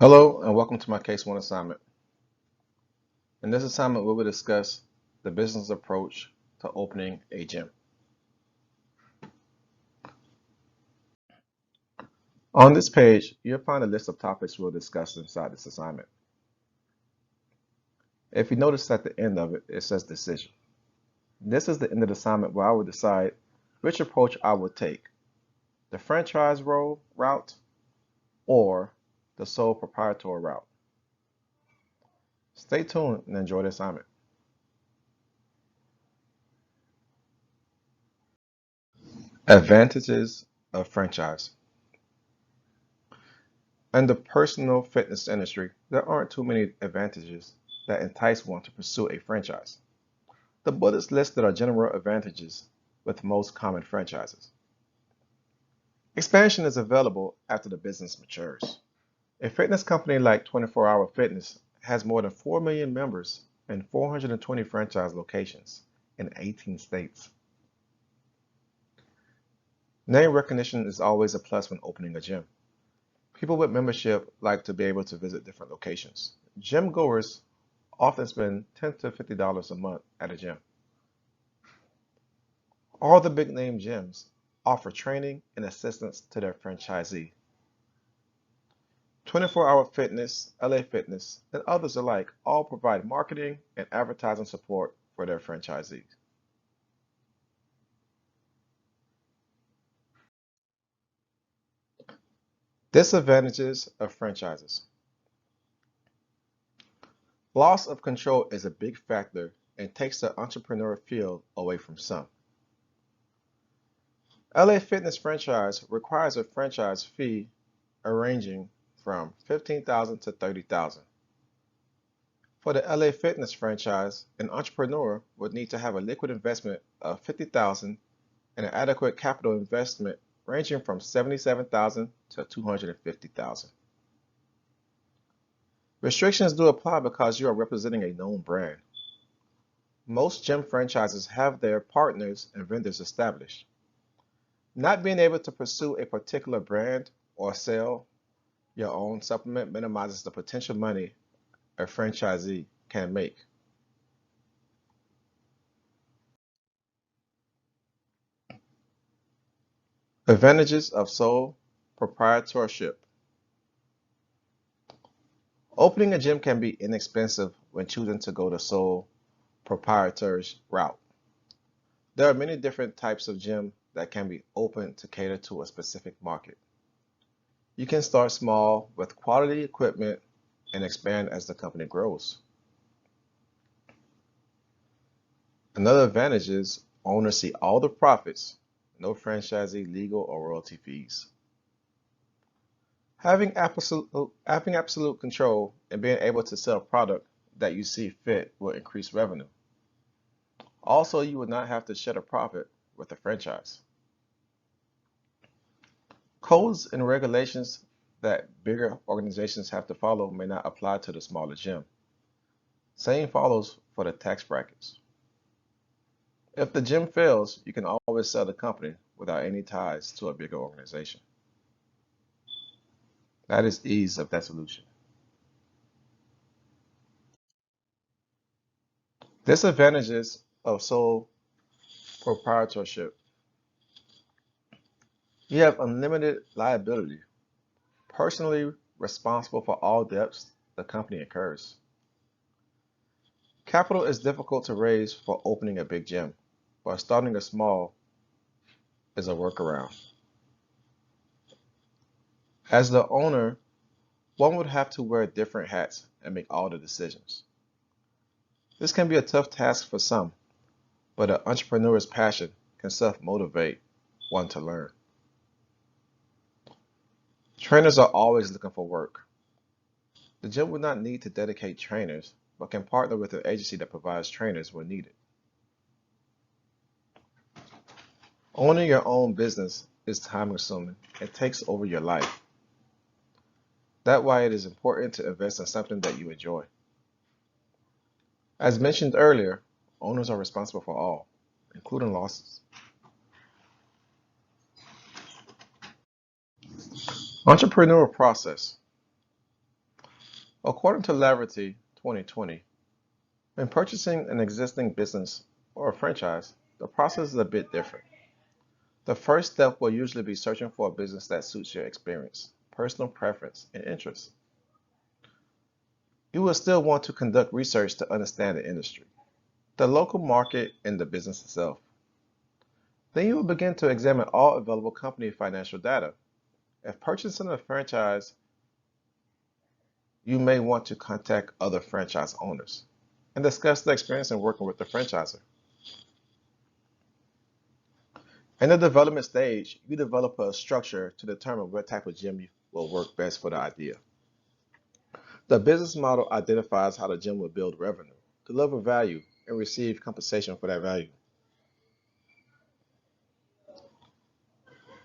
Hello and welcome to my Case 1 assignment. In this assignment, we will discuss the business approach to opening a gym. On this page, you'll find a list of topics we'll discuss inside this assignment. If you notice at the end of it, it says decision. This is the end of the assignment where I will decide which approach I will take, the franchise route or the sole proprietor route. Stay tuned and enjoy the assignment. Advantages of franchise. In the personal fitness industry, there aren't too many advantages that entice one to pursue a franchise. The bullets listed are general advantages with most common franchises. Expansion is available after the business matures. A fitness company like 24 Hour Fitness has more than 4 million members and 420 franchise locations in 18 states. Name recognition is always a plus when opening a gym. People with membership like to be able to visit different locations. Gym goers often spend $10 to $50 a month at a gym. All the big name gyms offer training and assistance to their franchisee. 24 Hour Fitness, LA Fitness, and others alike all provide marketing and advertising support for their franchisees. Disadvantages of franchises. Loss of control is a big factor and takes the entrepreneur feel away from some. LA Fitness franchise requires a franchise fee ranging from $15,000 to $30,000. For the LA Fitness franchise, an entrepreneur would need to have a liquid investment of $50,000 and an adequate capital investment ranging from $77,000 to $250,000. Restrictions do apply because you are representing a known brand. Most gym franchises have their partners and vendors established. Not being able to pursue a particular brand or sell your own supplement minimizes the potential money a franchisee can make. Advantages of sole proprietorship. Opening a gym can be inexpensive when choosing to go the sole proprietor's route. There are many different types of gym that can be opened to cater to a specific market. You can start small with quality equipment and expand as the company grows. Another advantage is owners see all the profits, no franchisee legal or royalty fees. Having absolute control and being able to sell product that you see fit will increase revenue. Also, you would not have to share a profit with a franchise. Codes and regulations that bigger organizations have to follow may not apply to the smaller gym. Same follows for the tax brackets. If the gym fails, you can always sell the company without any ties to a bigger organization. That is ease of that solution. Disadvantages of sole proprietorship. You have unlimited liability, personally responsible for all debts the company incurs. Capital is difficult to raise for opening a big gym, but starting a small is a workaround. As the owner, one would have to wear different hats and make all the decisions. This can be a tough task for some, but an entrepreneur's passion can self-motivate one to learn. Trainers are always looking for work. The gym would not need to dedicate trainers, but can partner with an agency that provides trainers when needed. Owning your own business is time consuming. It takes over your life. That's why it is important to invest in something that you enjoy. As mentioned earlier, owners are responsible for all, including losses. Entrepreneurial process. According to Laverty 2020, when purchasing an existing business or a franchise, the process is a bit different. The first step will usually be searching for a business that suits your experience, personal preference, and interests. You will still want to conduct research to understand the industry, the local market, and the business itself. Then you will begin to examine all available company financial data. If purchasing a franchise, you may want to contact other franchise owners and discuss the experience in working with the franchisor. In the development stage, you develop a structure to determine what type of gym will work best for the idea. The business model identifies how the gym will build revenue, deliver value, and receive compensation for that value.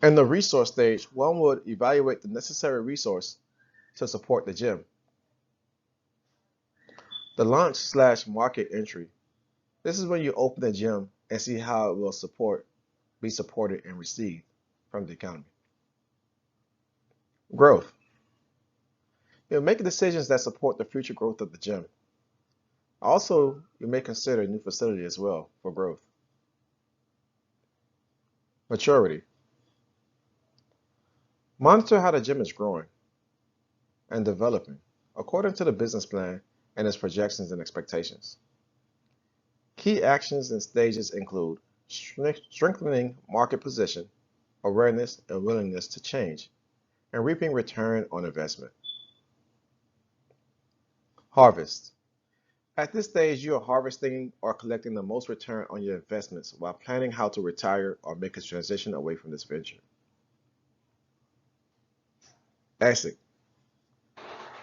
In the resource stage, one would evaluate the necessary resource to support the gym. The launch/market entry. This is when you open the gym and see how it will be supported and received from the economy. Growth. You'll make decisions that support the future growth of the gym. Also, you may consider a new facility as well for growth. Maturity. Monitor how the gym is growing and developing according to the business plan and its projections and expectations. Key actions and stages include strengthening market position, awareness, and willingness to change, and reaping return on investment. Harvest. At this stage, you are harvesting or collecting the most return on your investments while planning how to retire or make a transition away from this venture. Exit.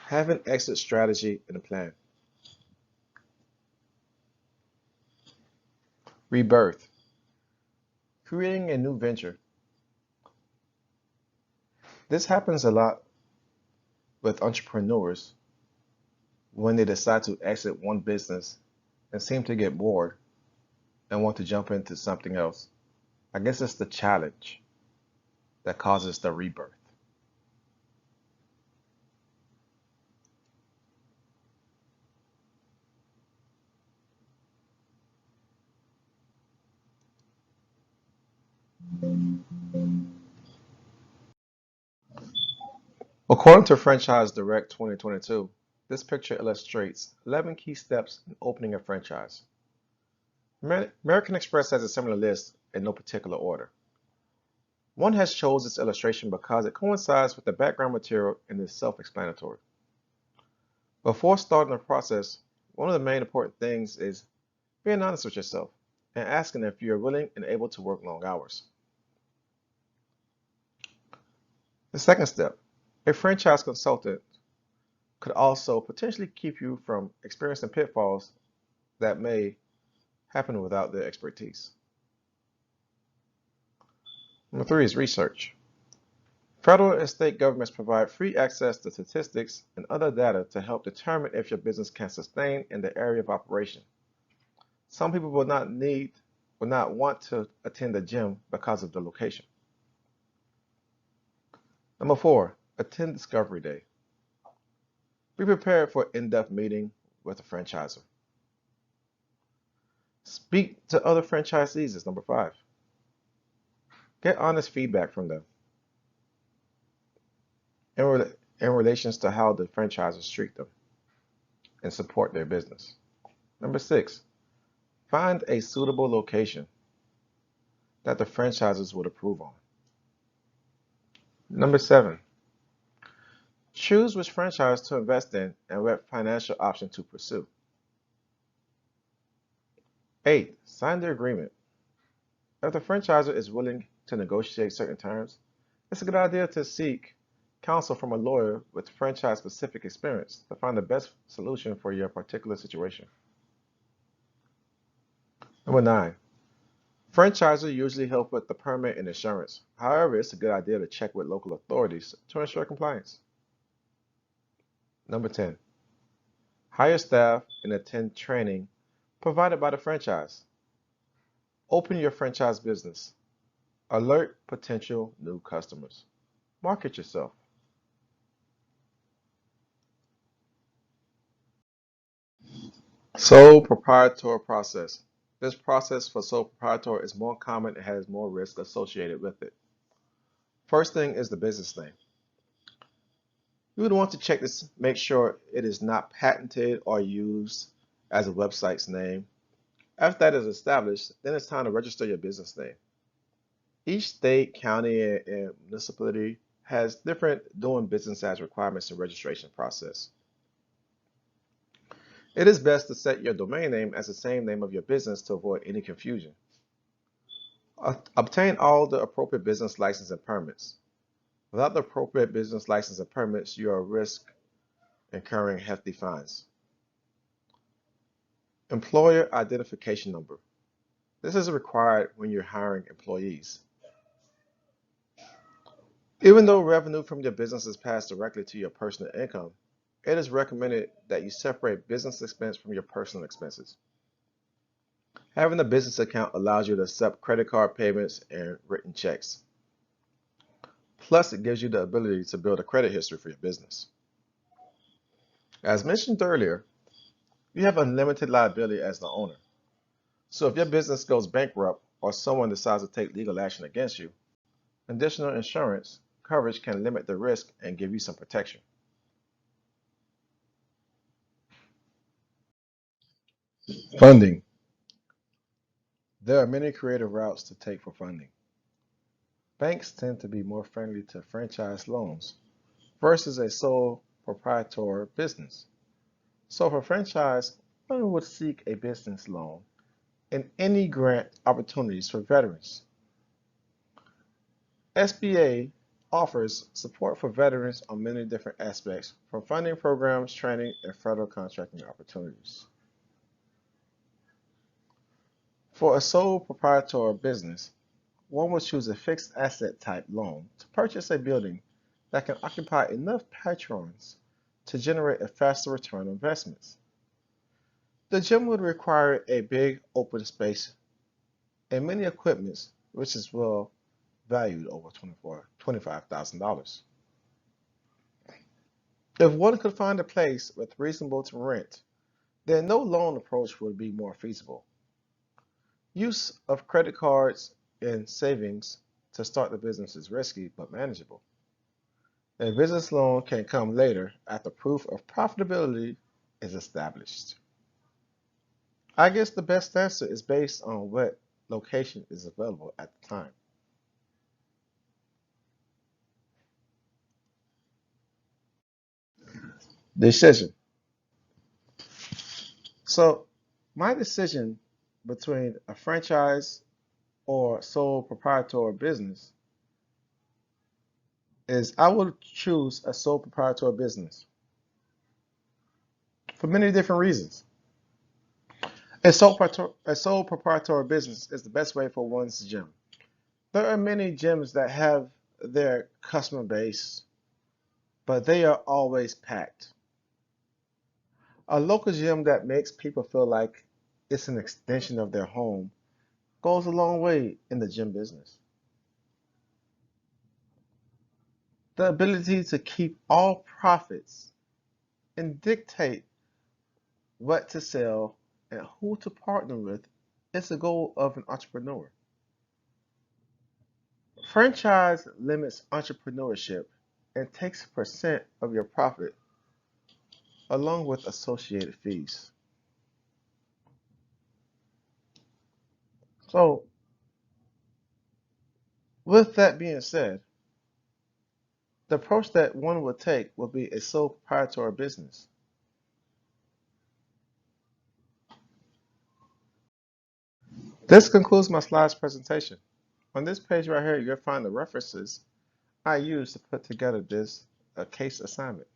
Have an exit strategy and a plan. Rebirth. Creating a new venture. This happens a lot with entrepreneurs when they decide to exit one business and seem to get bored and want to jump into something else. I guess it's the challenge that causes the rebirth. According to Franchise Direct 2022, this picture illustrates 11 key steps in opening a franchise. American Express has a similar list in no particular order. One has chose this illustration because it coincides with the background material and is self-explanatory. Before starting the process, one of the main important things is being honest with yourself and asking if you're willing and able to work long hours. The second step, a franchise consultant could also potentially keep you from experiencing pitfalls that may happen without their expertise. Number 3 is research. Federal and state governments provide free access to statistics and other data to help determine if your business can sustain in the area of operation. Some people will not want to attend a gym because of the location. Number 4, attend Discovery Day. Be prepared for an in-depth meeting with a franchisor. Speak to other franchisees is number 5. Get honest feedback from them in relations to how the franchisors treat them and support their business. Number 6, find a suitable location that the franchisors would approve on. Number 7, choose which franchise to invest in and what financial option to pursue. 8, sign the agreement. If the franchisor is willing to negotiate certain terms, it's a good idea to seek counsel from a lawyer with franchise-specific experience to find the best solution for your particular situation. Number 9, franchisors usually help with the permit and insurance. However, it's a good idea to check with local authorities to ensure compliance. Number 10, hire staff and attend training provided by the franchise. Open your franchise business. Alert potential new customers. Market yourself. Sole proprietor process. This process for sole proprietor is more common and has more risk associated with it. First thing is the business name. You would want to check this, make sure it is not patented or used as a website's name. After that is established, then it's time to register your business name. Each state, county, and municipality has different doing business as requirements and registration process. It is best to set your domain name as the same name of your business to avoid any confusion. Obtain all the appropriate business license and permits. Without the appropriate business license and permits, you are at risk incurring hefty fines. Employer identification number. This is required when you're hiring employees. Even though revenue from your business is passed directly to your personal income, it is recommended that you separate business expense from your personal expenses. Having a business account allows you to accept credit card payments and written checks. Plus, it gives you the ability to build a credit history for your business. As mentioned earlier, you have unlimited liability as the owner. So if your business goes bankrupt or someone decides to take legal action against you, additional insurance coverage can limit the risk and give you some protection. Funding. There are many creative routes to take for funding. Banks tend to be more friendly to franchise loans versus a sole proprietor business. So for franchise, one would seek a business loan and any grant opportunities for veterans. SBA offers support for veterans on many different aspects, from funding programs, training, and federal contracting opportunities. For a sole proprietor business, one would choose a fixed asset type loan to purchase a building that can occupy enough patrons to generate a faster return on investments. The gym would require a big open space and many equipments, which is well valued over $25,000. If one could find a place with reasonable to rent, then no loan approach would be more feasible. Use of credit cards and savings to start the business is risky but manageable. A business loan can come later after proof of profitability is established. I guess the best answer is based on what location is available at the time. Decision. So, my decision between a franchise or sole proprietor business is I will choose a sole proprietor business for many different reasons. A sole proprietor business is the best way for one's gym. There are many gyms that have their customer base, but they are always packed. A local gym that makes people feel like it's an extension of their home goes a long way in the gym business. The ability to keep all profits and dictate what to sell and who to partner with is the goal of an entrepreneur. Franchise limits entrepreneurship and takes a percent of your profit along with associated fees. So, with that being said, the approach that one would take would be a sole proprietor business. This concludes my slides presentation. On this page right here, you'll find the references I used to put together this case assignment.